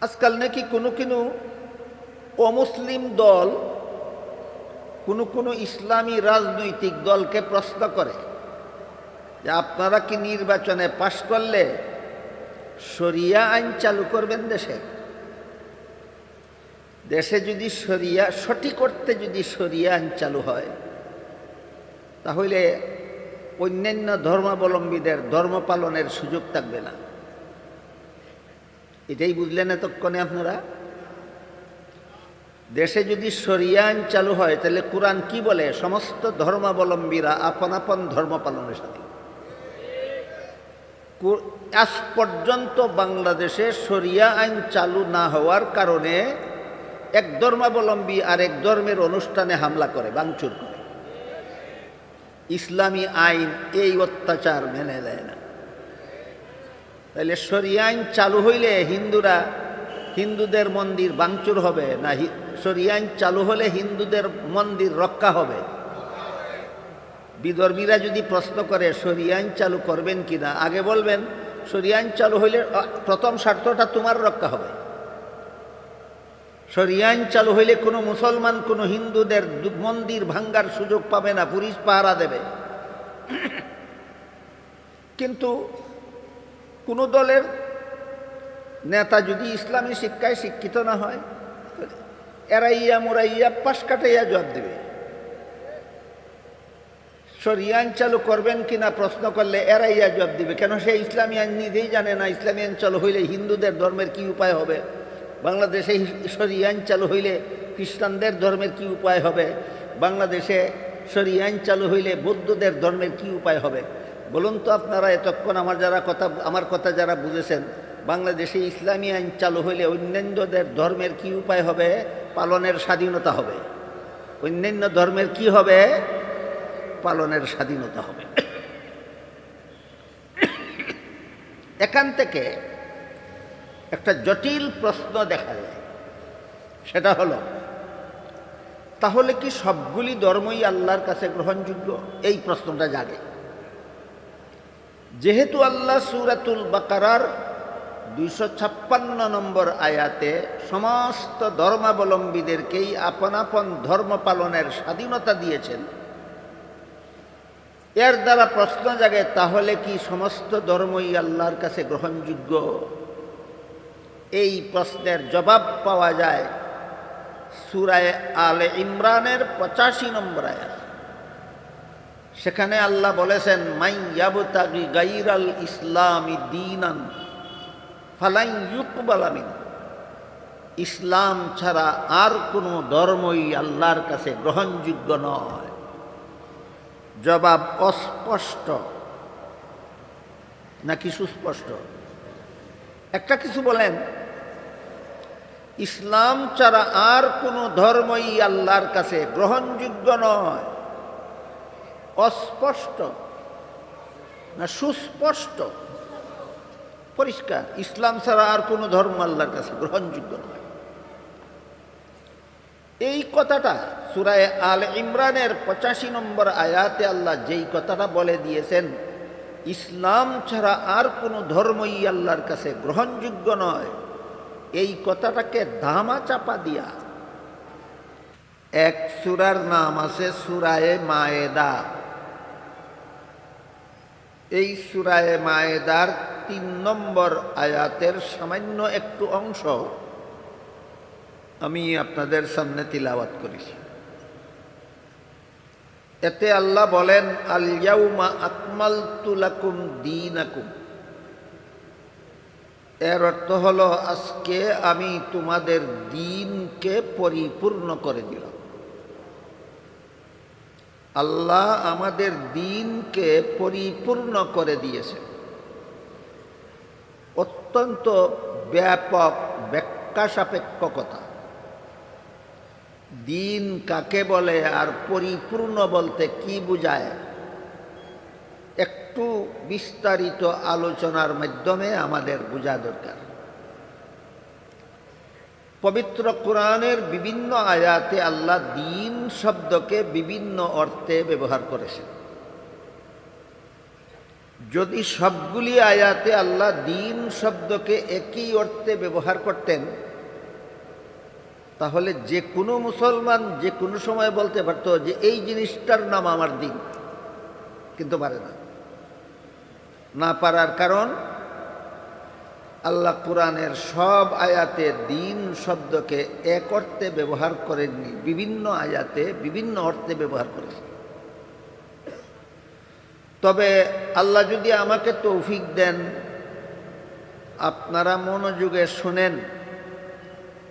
আজকাল নাকি কোনো কোনো অমুসলিম দল কোনো কোনো ইসলামী রাজনৈতিক দলকে প্রশ্ন করে যে আপনারা কি নির্বাচনে পাশ করলে শরিয়া আইন চালু করবেন দেশে? দেশে যদি শরিয়া সঠিক অর্থে যদি শরিয়া আইন চালু হয় তাহলে অন্যান্য ধর্মাবলম্বীদের ধর্ম পালনের সুযোগ থাকবে না। এটাই বুঝলেন এতক্ষণে আপনারা? দেশে যদি শরিয়া আইন চালু হয় তাহলে কোরআন কি বলে? সমস্ত ধর্মাবলম্বীরা আপন আপন ধর্ম পালনের সাথে। আজ পর্যন্ত বাংলাদেশে শরিয়া আইন চালু না হওয়ার কারণে এক ধর্মাবলম্বী আরেক ধর্মের অনুষ্ঠানে হামলা করে, ভাঙচুর করে। ইসলামী আইন এই অত্যাচার মেনে নেয় না। তাহলে শরিয়া আইন চালু হইলে হিন্দুদের মন্দির ভাঙচুর হবে না? শরিয়া আইন চালু হলে হিন্দুদের মন্দির রক্ষা হবে? বিধর্মীরা যদি প্রশ্ন করে শরিয়া আইন চালু করবেন কিনা, আগে বলবেন শরিয়া আইন চালু হইলে প্রথম স্বার্থটা তোমার রক্ষা হবে। শরিয়া আইন চালু হইলে কোনো মুসলমান কোনো হিন্দুদের মন্দির ভাঙ্গার সুযোগ পাবে না, পুলিশ পাহারা দেবে। কিন্তু কোনো দলের নেতা যদি ইসলামী শিক্ষায় শিক্ষিত না হয়, এরাইয়া মোরাইয়া পাশ কাটাইয়া জবাব দেবে। শরিয়া আইন চালু করবেন কিনা প্রশ্ন করলে এরাইয়া জবাব দিবে। কেন? সে ইসলামী আইন নিজেই জানে না। ইসলামী আইন চালু হইলে হিন্দুদের ধর্মের কি উপায় হবে? বাংলাদেশে শরিয়া আইন চালু হইলে খ্রিস্টানদের ধর্মের কি উপায় হবে? বাংলাদেশে শরিয়া আইন চালু হইলে বৌদ্ধদের ধর্মের কি উপায় হবে? বলুন তো আপনারা এতক্ষণ আমার কথা যারা বুঝেছেন, বাংলাদেশে ইসলামী আইন চালু হইলে অন্যান্যদের ধর্মের কি উপায় হবে? পালনের স্বাধীনতা হবে। অন্যান্য ধর্মের কি হবে? পালনের স্বাধীনতা হবে। এখান থেকে একটা জটিল প্রশ্ন দেখা যায়, সেটা হলো তাহলে কি সবগুলি ধর্মই আল্লাহর কাছে গ্রহণযোগ্য? এই প্রশ্নটা জাগে। যেহেতু আল্লাহ সূরাতুল বাকারার 256 নম্বর আয়াতে সমস্ত ধর্মাবলম্বীদেরকেই আপন আপন ধর্ম পালনের স্বাধীনতা দিয়েছেন, এর দ্বারা প্রশ্ন জাগে তাহলে কি সমস্ত ধর্মই আল্লাহর কাছে গ্রহণযোগ্য? এই প্রশ্নের জবাব পাওয়া যায় সূরা আলে ইমরানের 85 নম্বর আয়াত। সেখানে আল্লাহ বলেছেন, মাই ইয়াবতাগি গায়রাল ইসলামি দীনান ফালান ইউকবালা মিনহু। ইসলাম ছাড়া আর কোনো ধর্মই আল্লাহর কাছে গ্রহণযোগ্য নয়। জবাব অস্পষ্ট নাকি সুস্পষ্ট? একটা কিছু বলেন, ইসলাম ছাড়া আর কোনো ধর্মই আল্লাহর কাছে গ্রহণযোগ্য নয়, অস্পষ্ট না সুস্পষ্ট? পরিষ্কার, ইসলাম ছাড়া আর কোনো ধর্ম আল্লাহর কাছে গ্রহণযোগ্য নয়। এই কথাটা সূরা আলে ইমরানের 85 নম্বর আয়াতে আল্লাহ যেই কথাটা বলে দিয়েছেন, ইসলাম ছাড়া আর কোনো ধর্মই আল্লাহর কাছে গ্রহণযোগ্য নয়, এই কথাটাকে ধামা চাপা দিয়া এক সূরার নাম আছে সূরায়ে মায়েদা। এই সূরায়ে মায়েদার 3 নম্বর আয়াতের সামান্য একটু অংশ আমি আপনাদের সামনে তিলাওয়াত করেছি। এতে আল্লাহ বলেন, আল ইয়াউমা আকমালতু লাকুম দীনাকুম। এর অর্থ হলো আজকে আমি তোমাদের দ্বীনকে পরিপূর্ণ করে দিলাম। আল্লাহ আমাদের দ্বীনকে পরিপূর্ণ করে দিয়েছে। অত্যন্ত ব্যাপক ব্যাখ্যা সাপেক্ষ কথা। দ্বীন কাকে বলে আর পরিপূর্ণ বলতে কি বোঝায়, একটু বিস্তারিত আলোচনার মাধ্যমে আমাদের বোঝা দরকার। পবিত্র কোরআনের বিভিন্ন আয়াতে আল্লাহ দ্বীন শব্দকে বিভিন্ন অর্থে ব্যবহার করেছেন। যদি সবগুলি আয়াতে আল্লাহ দিন শব্দকে একই অর্থে ব্যবহার করতেন, তাহলে যে কোনো মুসলমান যে কোনো সময় বলতে পারত যে এই জিনিসটার নাম আমার দিন, কিন্তু পারে না। না পারার কারণ আল্লাহ কোরআনের সব আয়াতে দিন শব্দকে এক অর্থে ব্যবহার করেননি, বিভিন্ন আয়াতে বিভিন্ন অর্থে ব্যবহার করেছেন। তবে আল্লাহ যদি আমাকে তৌফিক দেন, আপনারা মনোযোগে শোনেন,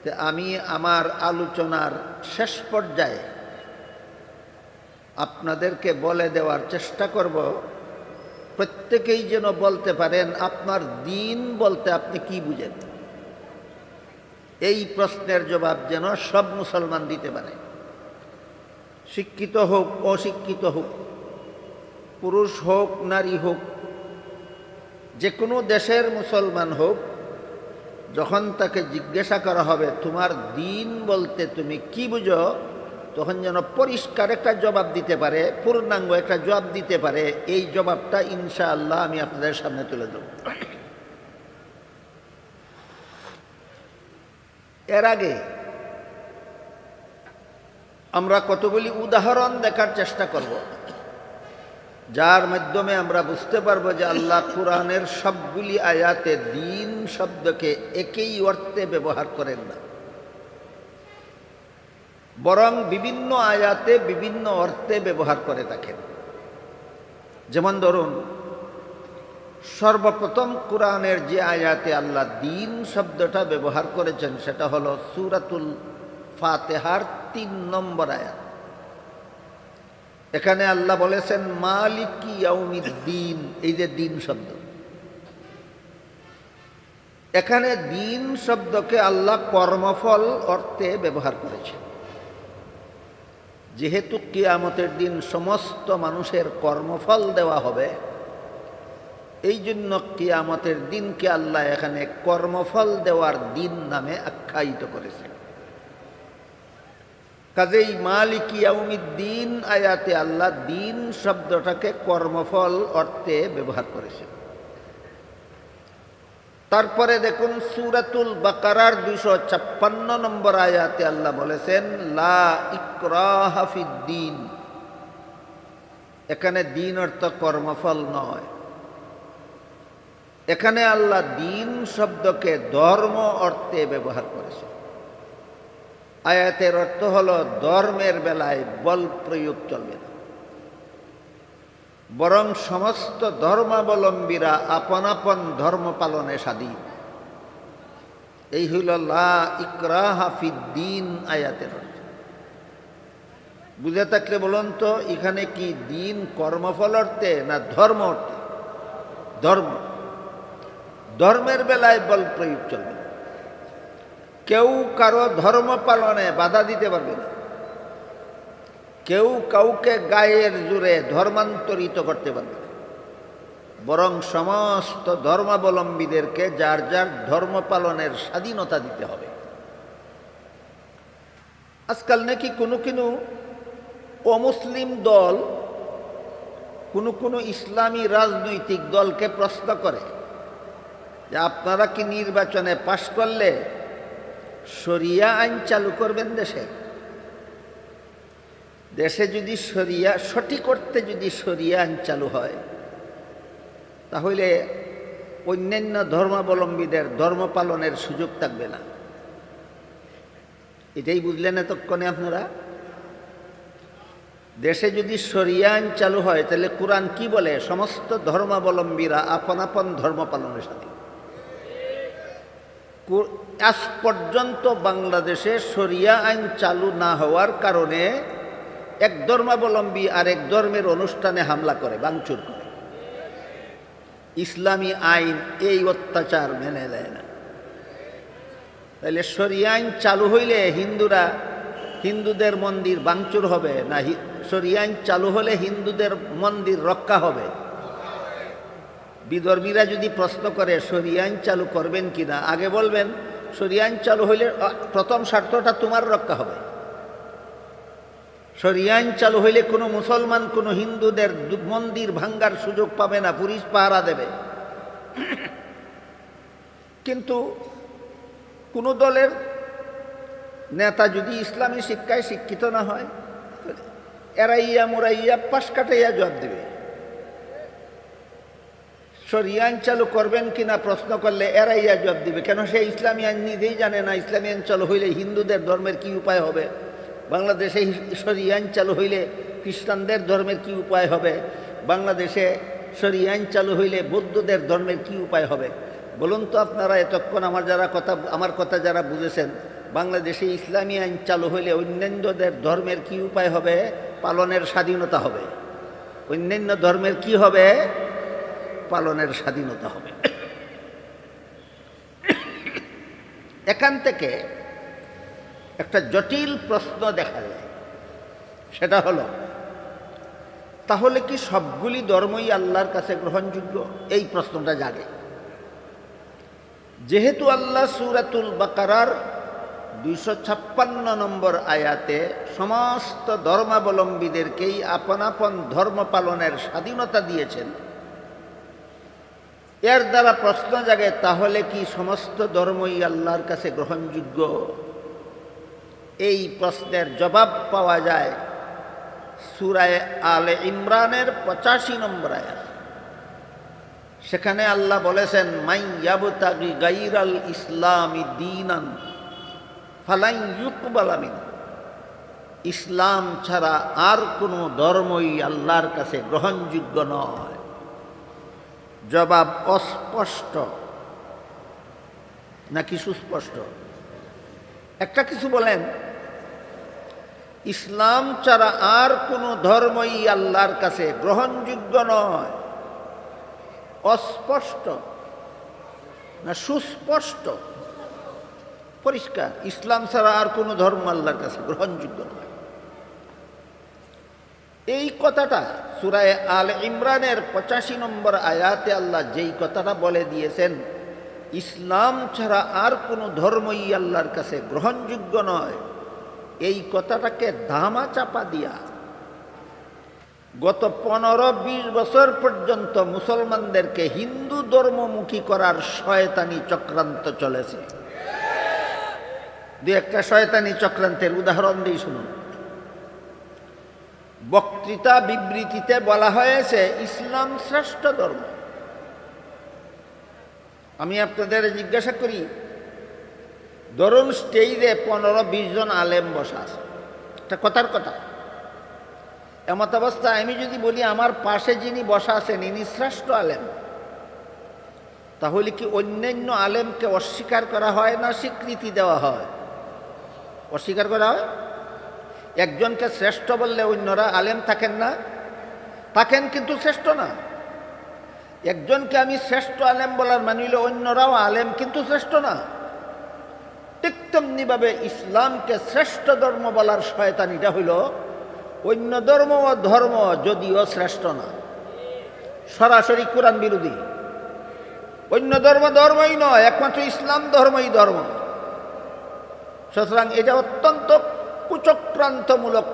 যে আমি আমার আলোচনার শেষ পর্যায়ে আপনাদেরকে বলে দেওয়ার চেষ্টা করব, প্রত্যেকেই যেন বলতে পারেন আপনার দিন বলতে আপনি কি বুঝেন। এই প্রশ্নের জবাব যেন সব মুসলমান দিতে পারে, শিক্ষিত হোক অশিক্ষিত হোক, পুরুষ হোক নারী হোক, যে কোনো দেশের মুসলমান হোক, যখন তাকে জিজ্ঞাসা করা হবে তোমার দিন বলতে তুমি কি বুঝো, তখন যেন পরিষ্কার একটা জবাব দিতে পারে, পূর্ণাঙ্গ একটা জবাব দিতে পারে। এই জবাবটা ইনশাআল্লাহ আমি আপনাদের সামনে তুলে দেব। এর আগে আমরা কতগুলি উদাহরণ দেখার চেষ্টা করব, যার মাধ্যমে আমরা বুঝতে পারবো যে আল্লাহ কোরআনের সবগুলি আয়াতে দিন শব্দকে একই অর্থে ব্যবহার করেন না, বরং বিভিন্ন আয়াতে বিভিন্ন অর্থে ব্যবহার করে থাকেন। যেমন ধরুন, সর্বপ্রথম কোরআনের যে আয়াতে আল্লাহ দিন শব্দটা ব্যবহার করেছেন সেটা হলো সূরাতুল ফাতিহার ৩ নম্বর আয়াত। এখানে আল্লাহ বলেছেন মালিকি ইয়াউমিদ্দিন, এই যে দিন শব্দ, এখানে দিন শব্দকে আল্লাহ কর্মফল অর্থে ব্যবহার করেছেন। যেহেতু কিয়ামতের দিন সমস্ত মানুষের কর্মফল দেওয়া হবে, এই জন্য কিয়ামতের দিনকে আল্লাহ এখানে কর্মফল দেওয়ার দিন নামে আখ্যায়িত করেছেন। কাজেই মালিকি ইয়াউমিদ্দিন আয়াতে আল্লাহ দিন শব্দটাকে কর্মফল অর্থে ব্যবহার করেছেন। তারপরে দেখুন সূরাতুল বাকারার 256 নম্বর আয়াতে আল্লাহ বলেছেন লা ইকরাহা ফিদ্দিন। এখানে দিন অর্থ কর্মফল নয়, এখানে আল্লাহ দিন শব্দকে ধর্ম অর্থে ব্যবহার করেছেন। আয়াতের অর্থ হলো ধর্মের বেলায় বল প্রয়োগ চলবে না, বরং সমস্ত ধর্মাবলম্বীরা আপন আপন ধর্ম পালনে স্বাধীন। এই হইল লা ইকরাহা ফিদ্দিন আয়াতের অর্থ। বুঝে থাকলে বলুন তো, এখানে কি দিন কর্মফল অর্থে না ধর্ম অর্থে? ধর্ম। ধর্মের বেলায় বল প্রয়োগ চলবে না, কেউ কারো ধর্ম পালনে বাধা দিতে পারবে না, কেউ কাউকে গায়ের জোরে ধর্মান্তরিত করতে পারবে না, বরং সমস্ত ধর্মাবলম্বীদেরকে যার যার ধর্ম পালনের স্বাধীনতা দিতে হবে। আজকাল নাকি কোনো কোনো অমুসলিম দল কোনো ইসলামী রাজনৈতিক দলকে প্রশ্ন করে যে আপনারা কি নির্বাচনে পাশ করলে শরিয়া আইন চালু করবেন দেশে? দেশে যদি শরিয়া সঠিক অর্থে যদি শরিয়া আইন চালু হয়, তাহলে অন্যান্য ধর্মাবলম্বীদের ধর্ম পালনের সুযোগ থাকবে না। এটাই বুঝলেন এতক্ষণে আপনারা? দেশে যদি শরিয়া আইন চালু হয়, তাহলে কোরআন কি বলে? সমস্ত ধর্মাবলম্বীরা আপন আপন ধর্ম পালনের সাথে। আজ পর্যন্ত বাংলাদেশে শরিয়া আইন চালু না হওয়ার কারণে এক ধর্মাবলম্বী আরেক ধর্মের অনুষ্ঠানে হামলা করে, ভাঙচুর করে। ইসলামী আইন এই অত্যাচার মেনে নেয় না। তাহলে শরিয়া আইন চালু হইলে হিন্দুদের মন্দির ভাঙচুর হবে না শরিয়া আইন চালু হলে হিন্দুদের মন্দির রক্ষা হবে? বিধর্মীরা যদি প্রশ্ন করে শরিয়া আইন চালু করবেন কিনা, আগে বলবেন শরিয়া আইন চালু হইলে প্রথম স্বার্থটা তোমার রক্ষা হবে, শরিয়া আইন চালু হইলে কোনো মুসলমান কোনো হিন্দুদের মন্দির ভাঙ্গার সুযোগ পাবে না, পুলিশ পাহারা দেবে। কিন্তু কোনো দলের নেতা যদি ইসলামী শিক্ষায় শিক্ষিত না হয়, এরাইয়া মোরাইয়া পাশ কাটাইয়া জবাব দেবে। শরিয়া আইন চালু করবেন কিনা প্রশ্ন করলে এরাইয়া জবাব দিবে, কেন সে ইসলামী আইন নিজেই জানে না। ইসলামী আইন চালু হইলে হিন্দুদের ধর্মের কি উপায় হবে, বাংলাদেশে শরিয়া আইন চালু হইলে খ্রিস্টানদের ধর্মের কি উপায় হবে, বাংলাদেশে শরিয়া আইন চালু হইলে বৌদ্ধদের ধর্মের কি উপায় হবে। বলুন তো আপনারা, এতক্ষণ আমার কথা যারা বুঝেছেন, বাংলাদেশে ইসলামী আইন চালু হইলে অন্যান্যদের ধর্মের কি উপায় হবে? পালনের স্বাধীনতা হবে। অন্যান্য ধর্মের কি হবে? পালনের স্বাধীনতা হবে। এখান থেকে একটা জটিল প্রশ্ন দেখা যায়, সেটা হলো, তাহলে কি সবগুলি ধর্মই আল্লাহর কাছে গ্রহণযোগ্য? এই প্রশ্নটা জাগে। যেহেতু আল্লাহ সূরাতুল বাকারার 256 নম্বর আয়াতে সমস্ত ধর্মাবলম্বীদেরকেই আপন আপন ধর্ম পালনের স্বাধীনতা দিয়েছেন, এর দ্বারা প্রশ্ন জাগে, তাহলে কি সমস্ত ধর্মই আল্লাহর কাছে গ্রহণযোগ্য? এই প্রশ্নের জবাব পাওয়া যায় সূরা আলে ইমরানের 85 নম্বর আয়াত। সেখানে আল্লাহ বলেছেন, মাই ইয়াবতাগি গায়রাল ইসলামি দীনান ফালাই ইউকবালা মিনহু। ইসলাম ছাড়া আর কোনো ধর্মই আল্লাহর কাছে গ্রহণযোগ্য নয়। জবাব অস্পষ্ট নাকি সুস্পষ্ট? একটা কিছু বলেন, ইসলাম ছাড়া আর কোনো ধর্মই আল্লাহর কাছে গ্রহণযোগ্য নয়, অস্পষ্ট না সুস্পষ্ট? পরিষ্কার, ইসলাম ছাড়া আর কোনো ধর্ম আল্লাহর কাছে গ্রহণযোগ্য নয়। এই কথাটা সূরা আলে ইমরানের 85 নম্বর আয়াতে আল্লাহ যেই কথাটা বলে দিয়েছেন, ইসলাম ছাড়া আর কোনো ধর্মই আল্লাহর কাছে গ্রহণযোগ্য নয়, এই কথাটাকে ধামা চাপা দিয়া গত 15-20 বছর পর্যন্ত মুসলমানদেরকে হিন্দু ধর্মমুখী করার শয়তানি চক্রান্ত চলেছে। দু একটা শয়তানি চক্রান্তের উদাহরণ দিয়ে শুনুন। বক্তৃতা বিবৃতিতে বলা হয়েছে ইসলাম শ্রেষ্ঠ ধর্ম। আমি আপনাদের জিজ্ঞাসা করি, ধরুন স্টেজে 15-20 জন আলেম বসা আছে, একটা কথার কথা। এমত অবস্থায় আমি যদি বলি আমার পাশে যিনি বসা আছেন ইনি শ্রেষ্ঠ আলেম, তাহলে কি অন্যান্য আলেমকে অস্বীকার করা হয় না স্বীকৃতি দেওয়া হয়? অস্বীকার করা হয়। একজনকে শ্রেষ্ঠ বললে অন্যরা আলেম থাকেন না? থাকেন, কিন্তু শ্রেষ্ঠ না। একজনকে আমি শ্রেষ্ঠ আলেম বলার মানিলে অন্যরাও আলেম, কিন্তু শ্রেষ্ঠ না। ঠিক তেমনিভাবে ইসলামকে শ্রেষ্ঠ ধর্ম বলার শয়তানিটা হইল, অন্য ধর্ম ও ধর্ম যদিও শ্রেষ্ঠ না, সরাসরি কোরআন বিরোধী। অন্য ধর্ম ধর্মই নয়, একমাত্র ইসলাম ধর্মই ধর্ম। সুতরাং এটা অত্যন্ত কুচক্রান্তমূলক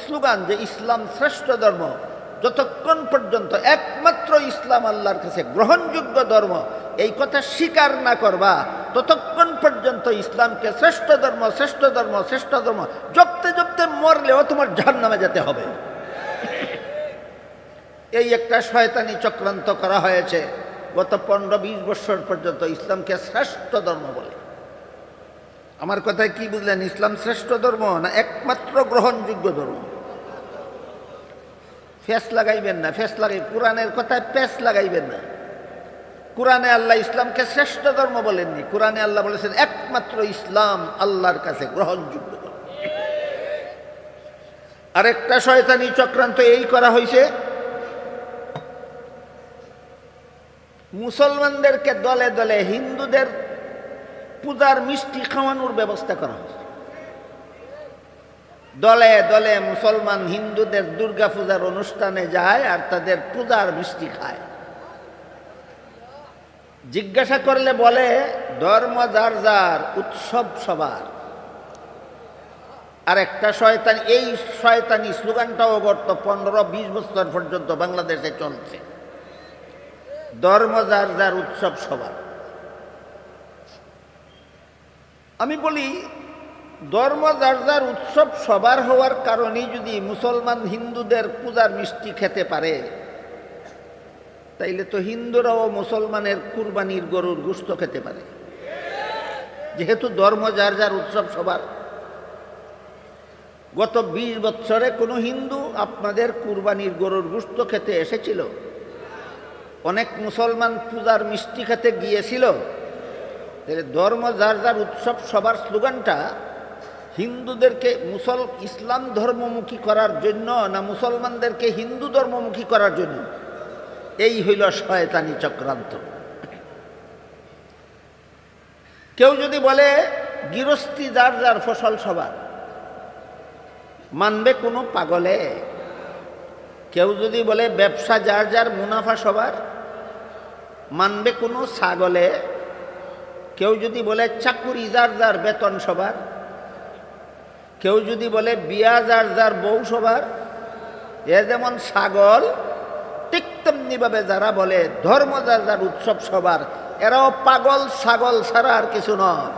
স্লোগান যে ইসলাম শ্রেষ্ঠ ধর্ম। যতক্ষণ পর্যন্ত একমাত্র ইসলাম আল্লাহর কাছে গ্রহণযোগ্য ধর্ম এই কথা স্বীকার না করবা, ততক্ষণ পর্যন্ত ইসলামকে শ্রেষ্ঠ ধর্ম শ্রেষ্ঠ ধর্ম শ্রেষ্ঠ ধর্ম জপতে জপতে মরলেও তোমার জাহান্নামে যেতে হবে। এই একটা শয়তানি চক্রান্ত করা হয়েছে গত 15-20 বছর পর্যন্ত ইসলামকে শ্রেষ্ঠ ধর্ম বলে। আমার কথায় কি বুঝলেন? ইসলাম শ্রেষ্ঠ ধর্ম না একমাত্র গ্রহণযোগ্য ধর্ম? ফেস লাগাইবেন না, ফেস লাগাই কোরআনের কথায় পেস লাগাইবেন না। কোরআনে আল্লাহ ইসলামকে শ্রেষ্ঠ ধর্ম বলেননি, কোরআনে আল্লাহ বলেছেন একমাত্র ইসলাম আল্লাহর কাছে গ্রহণযোগ্য ধর্ম। আরেকটা শয়তানি চক্রান্ত এই করা হয়েছে, মুসলমানদেরকে দলে দলে হিন্দুদের পূজার মিষ্টি খাওয়ানোর ব্যবস্থা করা হয়েছে। দলে দলে মুসলমান হিন্দুদের দুর্গা পূজার অনুষ্ঠানে যায় আর তাদের পূজার মিষ্টি খায়। জিজ্ঞাসা করলে বলে ধর্ম যার যার, উৎসব সবার। আর একটা শয়তান, এই শয়তানি স্লোগানটাও গত 15-20 বছর পর্যন্ত বাংলাদেশে চলছে, ধর্ম যার যার, উৎসব সবার। আমি বলি ধর্ম যার যার, উৎসব সবার হওয়ার কারণেই যদি মুসলমান হিন্দুদের পূজার মিষ্টি খেতে পারে, তাইলে তো হিন্দুরাও মুসলমানের কুরবানির গরুর গোশত খেতে পারে, যেহেতু ধর্ম যার যার, উৎসব সবার। গত 20 বছরে কোনো হিন্দু আপনাদের কুরবানির গরুর গোশত খেতে এসেছিল? অনেক মুসলমান পূজার মিষ্টি খেতে গিয়েছিল। তাহলে ধর্ম যার যার, উৎসব সবার স্লোগানটা হিন্দুদেরকে ইসলাম ধর্মমুখী করার জন্য না মুসলমানদেরকে হিন্দু ধর্মমুখী করার জন্য? এই হইল শয়তানি চক্রান্ত। কেউ যদি বলে গৃহস্থী যার যার, ফসল সবার, মানবে কোনো পাগলে? কেউ যদি বলে ব্যবসা যার যার, মুনাফা সবার, মানবে কোনো ছাগলে? কেউ যদি বলে চাকুরি যার যার, বেতন সবার, কেউ যদি বলে বিয়া যার যার, বউ সবার, এ যেমন ছাগল, ঠিক তেমনিভাবে যারা বলে ধর্ম যার যার, উৎসব সবার, এরাও পাগল ছাগল ছাড়া আর কিছু নয়।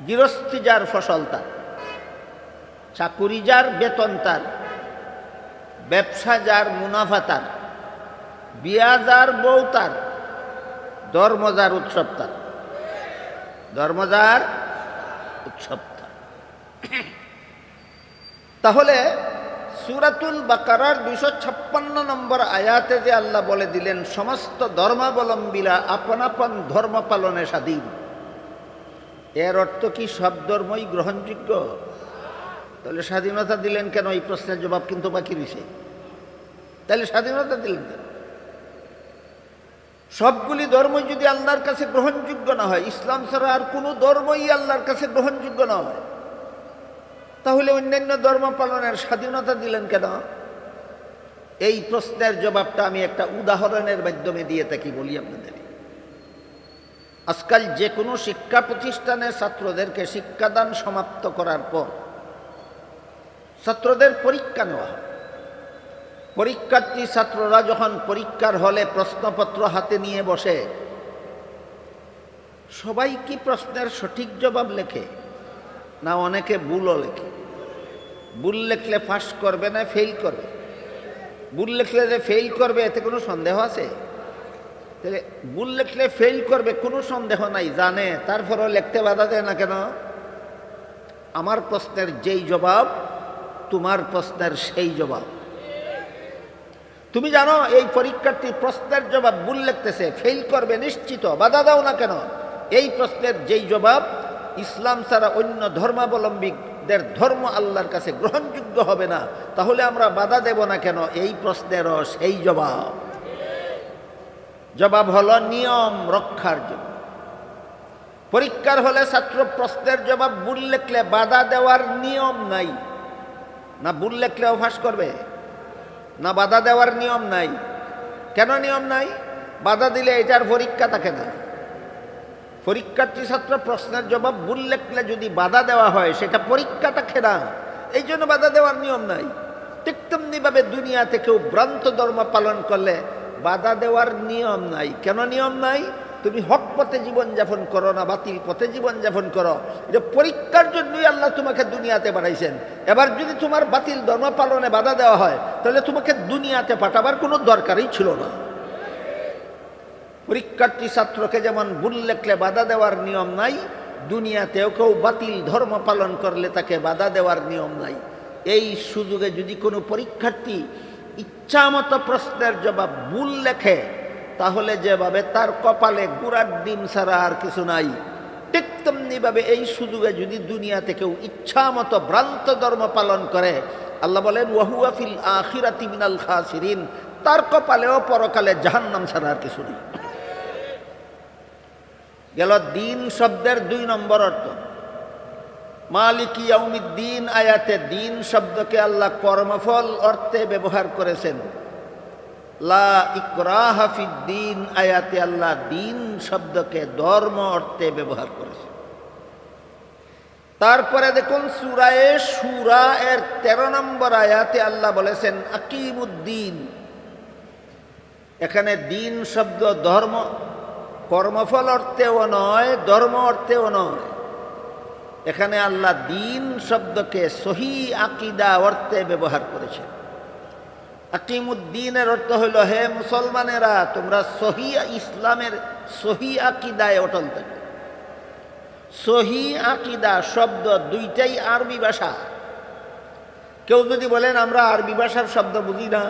গৃহস্থী যার, ফসল তার, চাকুরি যার, বেতন তার, ব্যবসা যার, মুনাফা তার, বিয়া যার, বউ তার, ধর্ম যার, উৎসব তার, ধর্ম যার, উৎসব তার। তাহলে সূরাতুল বাকারার 256 নম্বর আয়াতে যে আল্লাহ বলে দিলেন সমস্ত ধর্মাবলম্বীরা আপন আপন ধর্ম পালনে স্বাধীন, এর অর্থ কি সব ধর্মই গ্রহণযোগ্য? তাহলে স্বাধীনতা দিলেন কেন? এই প্রশ্নের জবাব কিন্তু বাকি রয়েছে। তাহলে স্বাধীনতা দিলেন কেন? সবগুলি ধর্মই যদি আল্লাহর কাছে গ্রহণযোগ্য না হয়, ইসলাম ছাড়া আর কোনো ধর্মই আল্লাহর কাছে গ্রহণযোগ্য না হয়, তাহলে অন্যান্য ধর্ম পালনের স্বাধীনতা দিলেন কেন? এই প্রশ্নের জবাবটা আমি একটা উদাহরণের মাধ্যমে দিয়ে থাকি, বলি আপনাদের। আজকাল যে কোনো শিক্ষা প্রতিষ্ঠানে ছাত্রদেরকে শিক্ষাদান সমাপ্ত করার পর ছাত্রদের পরীক্ষা নেওয়া হয়। পরীক্ষার্থী ছাত্ররা যখন পরীক্ষার হলে প্রশ্নপত্র হাতে নিয়ে বসে, সবাই কি প্রশ্নের সঠিক জবাব লেখে? না অনেকে ভুলও লেখে? ভুল লেখলে পাস করবে না ফেল করবে? ভুল লেখলে যে ফেল করবে এতে কোনো সন্দেহ আছে? তাহলে ভুল লেখলে ফেল করবে কোনো সন্দেহ নাই, জানে, তারপরেও লিখতে বাধা দেয় না কেন? আমার প্রশ্নের যেই জবাব তোমার প্রশ্নের সেই জবাব। তুমি জানো এই পরীক্ষার্থী প্রশ্নের জবাব ভুল লিখতেছে, ফেল করবে নিশ্চিত, বাধা দাও না কেন? এই প্রশ্নের যেই জবাব ইসলাম ছাড়া অন্য ধর্মাবলম্বীদের ধর্ম আল্লাহর কাছে গ্রহণযোগ্য হবে না, তাহলে আমরা বাধা দেব না কেন? এই প্রশ্নেরও সেই জবাব। জবাব হলো নিয়ম রক্ষার জন্য। পরীক্ষার হলে ছাত্র প্রশ্নের জবাব ভুল লিখলে বাধা দেওয়ার নিয়ম নাই। না ভুল লিখলেও ফাঁস করবে, না বাধা দেওয়ার নিয়ম নাই। কেন নিয়ম নাই? বাধা দিলে এটার পরীক্ষা থাকে না। পরীক্ষার্থী ছাত্র প্রশ্নের জবাব ভুল লিখলে যদি বাধা দেওয়া হয় সেটা পরীক্ষা থাকে না, এই জন্য বাধা দেওয়ার নিয়ম নাই। ঠিক তেমনিভাবে দুনিয়াতে কেউ ভ্রান্ত ধর্ম পালন করলে বাধা দেওয়ার নিয়ম নাই। কেন নিয়ম নাই? তুমি হক পথে জীবনযাপন করো না বাতিল পথে জীবনযাপন করো, এটা পরীক্ষার জন্যই আল্লাহ তোমাকে দুনিয়াতে পাঠাইছেন। এবার যদি তোমার বাতিল ধর্ম পালনে বাধা দেওয়া হয় তাহলে তোমাকে দুনিয়াতে পাঠাবার কোনো দরকারই ছিল না। পরীক্ষার্থী ছাত্রকে যেমন ভুল লেখলে বাধা দেওয়ার নিয়ম নাই, দুনিয়াতেও কেউ বাতিল ধর্ম পালন করলে তাকে বাধা দেওয়ার নিয়ম নাই। এই সুযোগে যদি কোনো পরীক্ষার্থী ইচ্ছামতো প্রশ্নের জবাব ভুল লেখে, তাহলে যেভাবে তার কপালে গুড়ার ডিম ছাড়া আর কিছু নাই, ঠিক তেমনিভাবে এই সুযোগে যদি দুনিয়াতে কেউ ইচ্ছামতো ভ্রান্ত ধর্ম পালন করে, আল্লাহ বলেন ওয়াহুয়া ফিল আখিরাতি মিনাল খাসিরিন, তার কপালেও পরকালে জাহান্নাম ছাড়া আর কিছু নেই। গেল দিন শব্দের 2 নম্বর অর্থ। মালিক ইয়াউমিদ্দিন আয়াতে দিন শব্দকে আল্লাহ কর্মফল অর্থে ব্যবহার করেছেন। লা ইকরাহা ফিদ্দিন আয়াতে আল্লাহ দিন শব্দকে ধর্ম অর্থে ব্যবহার করেছেন। তারপরে দেখুন সূরায়ে শূরা এর 13 নম্বর আয়াতে আল্লাহ বলেছেন আকিমুদ্দিন। এখানে দিন শব্দ ধর্ম কর্মফল অর্থেও নয়, ধর্ম অর্থেও নয়। এখানে আল্লাহ দিন শব্দকে সহি আকিদা অর্থে ব্যবহার করেছেন। আকিমুদ্দিনের অর্থ হইল, হে মুসলমানেরা, তোমরা সহি ইসলামের সহি আকিদায় অটল থাকো। সহি আকিদা শব্দ দুইটাই আরবি ভাষা। কেউ যদি বলেন আমরা আরবি ভাষার শব্দ বুঝি না,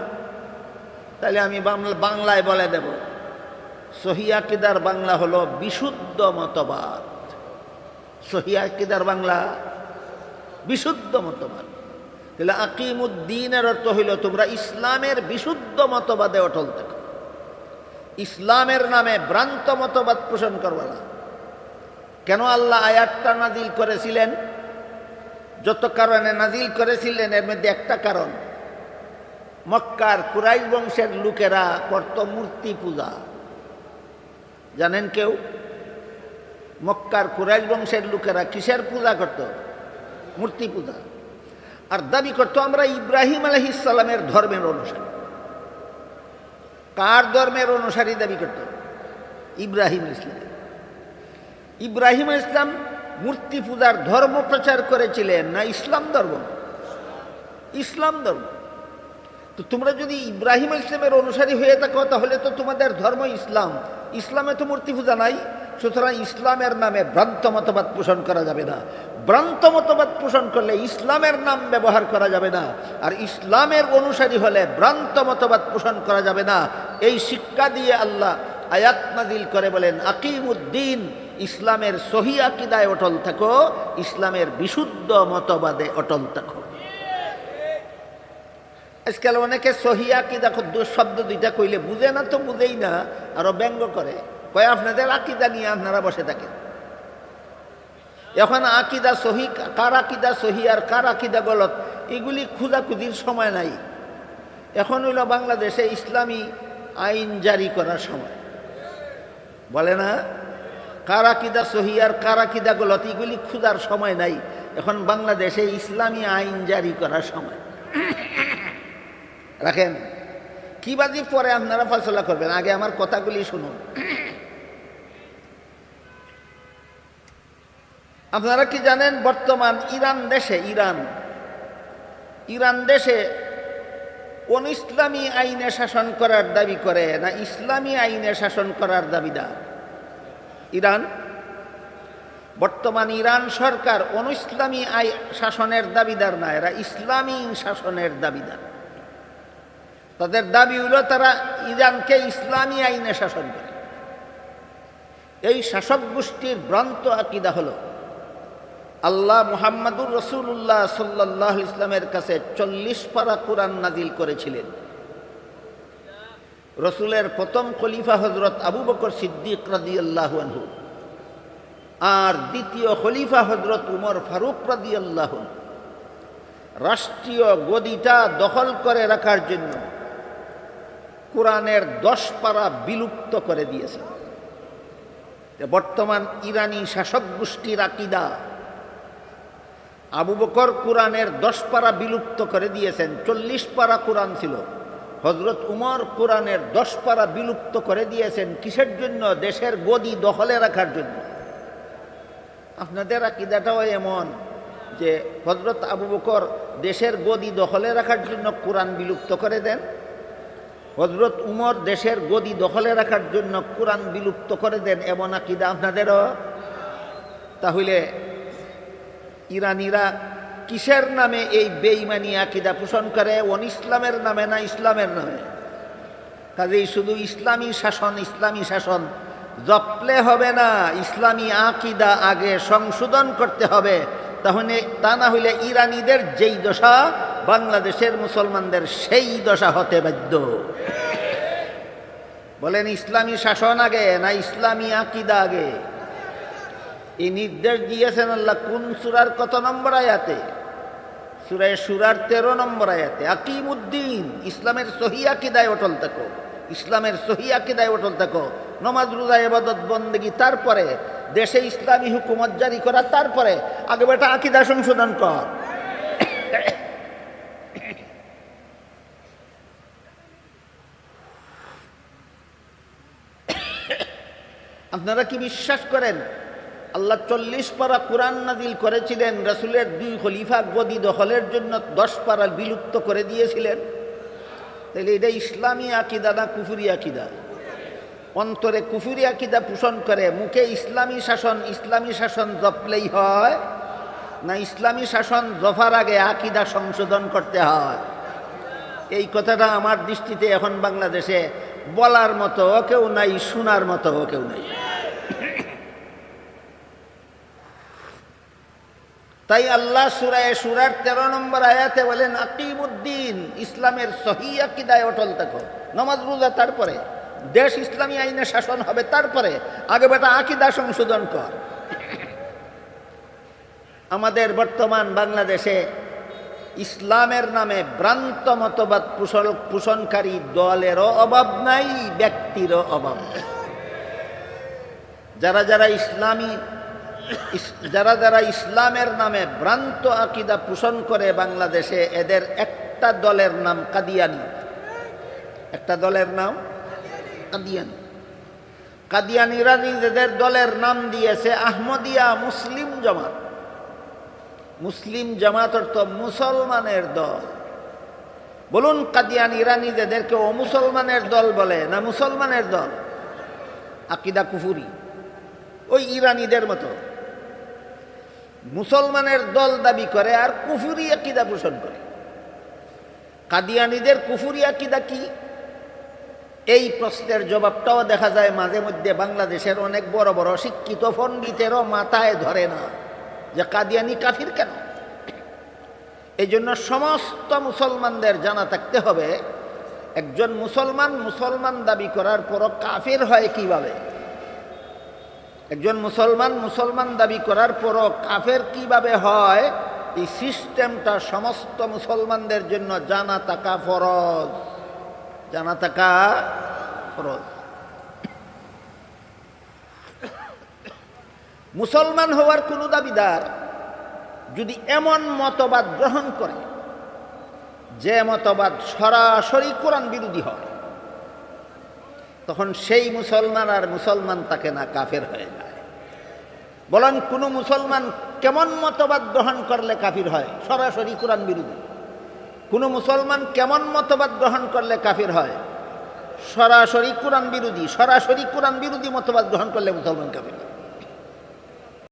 তাহলে আমি বাংলায় বলে দেব, সহি আকিদার বাংলা হলো বিশুদ্ধ মতবাদ। সহি আকিদার বাংলা বিশুদ্ধ মতবাদ। তাহলে আকিমুদ্দিনের অর্থ হইল তোমরা ইসলামের বিশুদ্ধ মতবাদে অটল থাকো। ইসলামের নামে ভ্রান্ত মতবাদ পোষণ করবে না। কেন আল্লাহ আয়াতটা নাজিল করেছিলেন? যত কারণে নাজিল করেছিলেন এর মধ্যে একটা কারণ, মক্কার কুরাইশ বংশের লোকেরা করত মূর্তি পূজা। জানেন কেউ? মক্কার কুরাইশ বংশের লোকেরা কিসের পূজা করত? মূর্তি পূজা। আর দাবি করত আমরা ইব্রাহিম আলাইহিস সালামের ধর্মের অনুসারী। কার ধর্মের অনুসারী দাবি করত? ইব্রাহিম ইসলাম। ইব্রাহিম ইসলাম মূর্তি পূজার ধর্ম প্রচার করেছিলেন না ইসলাম ধর্ম? ইসলাম ধর্ম। তো তোমরা যদি ইব্রাহিম ইসলামের অনুসারী হয়ে থাকো তাহলে তো তোমাদের ধর্ম ইসলাম। ইসলামে তো মূর্তি পূজা নাই। সুতরাং ইসলামের নামে ভ্রান্ত মতবাদ পোষণ করা যাবে না। ভ্রান্ত মতবাদ পোষণ করলে ইসলামের নাম ব্যবহার করা যাবে না। আর ইসলামের অনুসারী হলে ভ্রান্ত মতবাদ পোষণ করা যাবে না। এই শিক্ষা দিয়ে আল্লাহ আয়াত নাজিল করে বলেন আকিমুদ্দিন, ইসলামের সহি আকিদায় অটল থাকো, ইসলামের বিশুদ্ধ মতবাদে অটল থাকো। আজকাল অনেকে সহি আকিদা শব্দ দুইটা কইলে বুঝে না, তো বুঝেই না, আরো ব্যঙ্গ করে, কয় আপনাদের আকিদা নিয়ে আপনারা বসে থাকেন। এখন আকিদা সহি, কার আকিদা সহি আর কার আকিদা গলত, এগুলি খুঁজাখুঁজির সময় নাই। এখন হইল বাংলাদেশে ইসলামী আইন জারি করার সময়। বলে না, কার আকিদা সহি আর কার আকিদা গলত এগুলি খুঁজার সময় নাই। এখন বাংলাদেশে ইসলামী আইন জারি করার সময়। রাখেন কি বাজি, পরে আপনারা ফয়সালা করবেন, আগে আমার কথাগুলি শুনুন। আপনারা কি জানেন বর্তমান ইরান দেশে কোন ইসলামী আইনে শাসন করার দাবি করে না ইসলামী আইনে শাসন করার দাবিদার? ইরান। বর্তমান ইরান সরকার কোন ইসলামী শাসনের দাবিদার না, এরা ইসলামী শাসনের দাবিদার। তাদের দাবি হলো তারা ইরানকে ইসলামী আইনে শাসন করে। এই শাসক গোষ্ঠীর ভ্রান্ত আকীদা হলো আল্লাহ মুহাম্মাদুর রাসূলুল্লাহ সাল্লাল্লাহু আলাইহি ইসলামের কাছে 40 পারা কোরআন নাজিল করেছিলেন। রসুলের প্রথম খলিফা হযরত আবু বকর সিদ্দিক রাদিয়াল্লাহু আনহু, আর দ্বিতীয় খলিফা হযরত উমর ফারুক রাদিয়াল্লাহু আনহু রাষ্ট্রীয় গদিটা দখল করে রাখার জন্য কোরআনের 10 পারা বিলুপ্ত করে দিয়েছেন। বর্তমান ইরানি শাসক গোষ্ঠীর আকীদা, আবু বকর কোরআনের 10 পারা বিলুপ্ত করে দিয়েছেন, 40 পারা কোরআন ছিল। হযরত উমর কোরআনের 10 পারা বিলুপ্ত করে দিয়েছেন। কিসের জন্য? দেশের গদি দখলে রাখার জন্য। আপনাদের আকীদাটাও এমন যে হযরত আবু বকর দেশের গদি দখলে রাখার জন্য কোরআন বিলুপ্ত করে দেন, হযরত উমর দেশের গদি দখলে রাখার জন্য কোরআন বিলুপ্ত করে দেন, এমন আকীদা আপনাদেরও। তাহলে ইরানিরা কিসের নামে এই বেঈমানি আকীদা পোষণ করে? ইসলামের নামে না ইসলামের নামে? কাজেই শুধু ইসলামী শাসন জপলে হবে না, ইসলামী আকীদা আগে সংশোধন করতে হবে। তাহলে তা না হইলে ইরানিদের যেই দশা বাংলাদেশের মুসলমানদের সেই দশা হতে বাধ্য। বলেন ইসলামী শাসন আগে না ইসলামী আকীদা আগে? এই নির্দেশ দিয়েছেন আল্লাহ কোন সূরার কত নম্বর আয়াতে? সূরা শূরার 13 নম্বর আয়াতে। আকিমুদ্দিন, ইসলামের সহি আকীদায় অটল থাকো, ইসলামের সহি আকীদায় অটল থাকো। নামাজ রোজা ইবাদত বন্দেগী, তারপরে দেশে ইসলামী হুকুমত জারি করা, তারপরে আগে বেটা আকীদা সংশোধন কর। আপনারা কি বিশ্বাস করেন আল্লাহ 40 পারা কোরআন নাজিল করেছিলেন, রাসূলের 2 খলিফা গদি দখলের জন্য 10 পারা বিলুপ্ত করে দিয়েছিলেন? তাহলে এটা ইসলামী আকীদা না কুফরি আকীদা? অন্তরে কুফরি আকীদা পোষণ করে, মুখে ইসলামী শাসন জপলেই হয়, না ইসলামী শাসন জফার আগে আকীদা সংশোধন করতে হয়? এই কথাটা আমার দৃষ্টিতে এখন বাংলাদেশে বলার মতো কেউ নাই, শোনার মতো কেউ নাই। তাই আল্লাহ সূরা শুরার 13 নম্বর আয়াতে বলেন, আকিমুদ্দিন, ইসলামের সহিহ আকীদায় অটল থাকো। নামাজ রোজা, তারপরে দেশ ইসলামী আইনে শাসন হবে, তারপরে আগে বেটা আকীদা সংশোধন কর। আমাদের বর্তমান বাংলাদেশে ইসলামের নামে ভ্রান্ত মতবাদ পোষণকারী দলেরও অভাব নাই, ব্যক্তিরও অভাব নাই। যারা ইসলামের নামে ভ্রান্ত আকীদা পোষণ করে বাংলাদেশে, এদের একটা দলের নাম কাদিয়ানি। একটা দলের নাম কাদিয়ানি। কাদিয়ানিরা নিজেদের দলের নাম দিয়েছে আহমদিয়া মুসলিম জামাত। মুসলিম জামাত অর্থ মুসলমানের দল। বলুন, কাদিয়ানিরা নিজেদেরকে ও মুসলমানের দল বলে না মুসলমানের দল? আকীদা কুফরি, ওই ইরানিদের মতো মুসলমানের দল দাবি করে আর কুফরি আকীদা পোষণ করে। কাদিয়ানিদের কুফরি আকীদা কি? এই প্রশ্নের জবাবটাও দেখা যায় মাঝে মধ্যে বাংলাদেশের অনেক বড় বড় শিক্ষিত পণ্ডিতেরও মাথায় ধরে না যে কাদিয়ানি কাফির কেন। এই জন্য সমস্ত মুসলমানদের জানা থাকতে হবে, একজন মুসলমান দাবি করার পরও কাফির হয় কিভাবে। একজন মুসলমান দাবি করার পরও কাফের কিভাবে হয়, এই সিস্টেমটা সমস্ত মুসলমানদের জন্য জানা থাকা ফরজ। জানা থাকা ফরজ। মুসলমান হওয়ার কোনো দাবিদার যদি এমন মতবাদ গ্রহণ করে যে মতবাদ সরাসরি কোরআন বিরোধী হয়, তখন সেই মুসলমান আর মুসলমান থাকে না, কাফের হয়ে যায়। বলেন, কোন মুসলমান কেমন মতবাদ গ্রহণ করলে কাফির হয়? সরাসরি কোরআন বিরোধী। কোন মুসলমান কেমন মতবাদ গ্রহণ করলে কাফির হয়? সরাসরি কোরআন বিরোধী। সরাসরি কোরআন বিরোধী মতবাদ গ্রহণ করলে মুসলমান কাফির হয়।